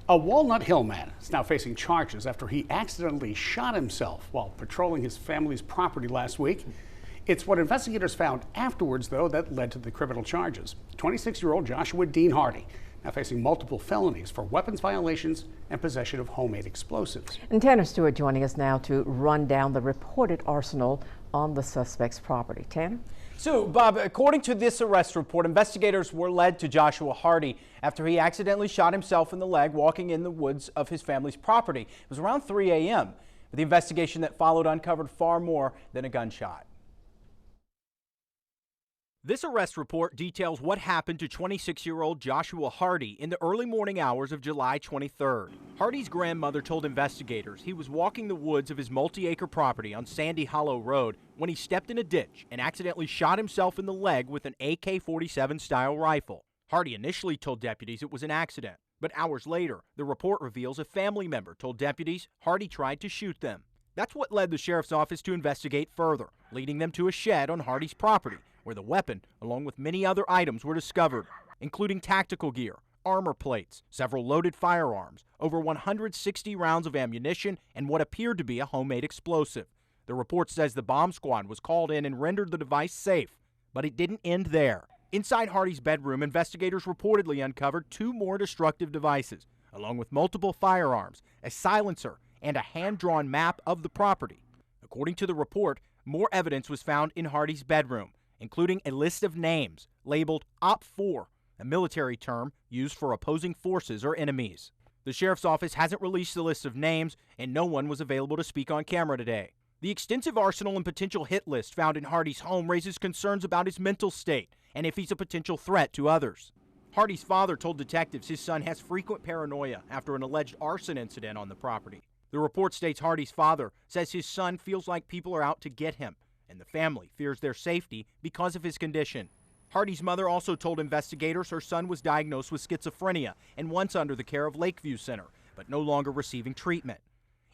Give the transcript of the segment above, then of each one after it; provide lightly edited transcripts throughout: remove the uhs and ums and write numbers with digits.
A Walnut Hill man is now facing charges after he accidentally shot himself while patrolling his family's property last week. It's what investigators found afterwards, though, that led to the criminal charges. 26-year-old Joshua Deen Hardy now facing multiple felonies for weapons violations and possession of homemade explosives. And Tanner Stewart joining us now to run down the reported arsenal on the suspect's property. Tanner? So, Bob, according to this arrest report, investigators were led to Joshua Hardy after he accidentally shot himself in the leg walking in the woods of his family's property. It was around 3 a.m. But the investigation that followed uncovered far more than a gunshot. This arrest report details what happened to 26-year-old Joshua Hardy in the early morning hours of July 23rd. Hardy's grandmother told investigators he was walking the woods of his multi-acre property on Sandy Hollow Road when he stepped in a ditch and accidentally shot himself in the leg with an AK-47 style rifle. Hardy initially told deputies it was an accident, but hours later, the report reveals a family member told deputies Hardy tried to shoot them. That's what led the sheriff's office to investigate further, leading them to a shed on Hardy's property, where the weapon, along with many other items, were discovered, including tactical gear, armor plates, several loaded firearms, over 160 rounds of ammunition, and what appeared to be a homemade explosive. The report says the bomb squad was called in and rendered the device safe, but it didn't end there. Inside Hardy's bedroom, investigators reportedly uncovered 2 more destructive devices, along with multiple firearms, a silencer, and a hand-drawn map of the property. According to the report, more evidence was found in Hardy's bedroom, including a list of names labeled OPFOR, a military term used for opposing forces or enemies. The sheriff's office hasn't released the list of names, and no one was available to speak on camera today. The extensive arsenal and potential hit list found in Hardy's home raises concerns about his mental state and if he's a potential threat to others. Hardy's father told detectives his son has frequent paranoia after an alleged arson incident on the property. The report states Hardy's father says his son feels like people are out to get him, and the family fears their safety because of his condition. Hardy's mother also told investigators her son was diagnosed with schizophrenia and once under the care of Lakeview Center, but no longer receiving treatment.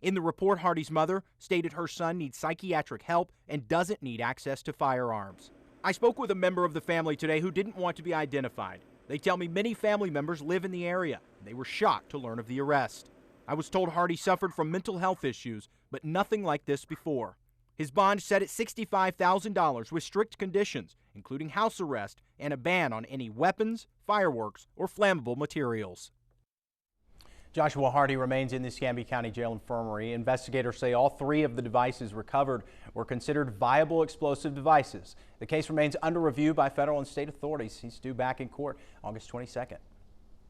In the report, Hardy's mother stated her son needs psychiatric help and doesn't need access to firearms. I spoke with a member of the family today who didn't want to be identified. They tell me many family members live in the area, and they were shocked to learn of the arrest. I was told Hardy suffered from mental health issues, but nothing like this before. His bond set at $65,000 with strict conditions, including house arrest and a ban on any weapons, fireworks, or flammable materials. Joshua Hardy remains in the Escambia County Jail Infirmary. Investigators say all 3 of the devices recovered were considered viable explosive devices. The case remains under review by federal and state authorities. He's due back in court August 22nd.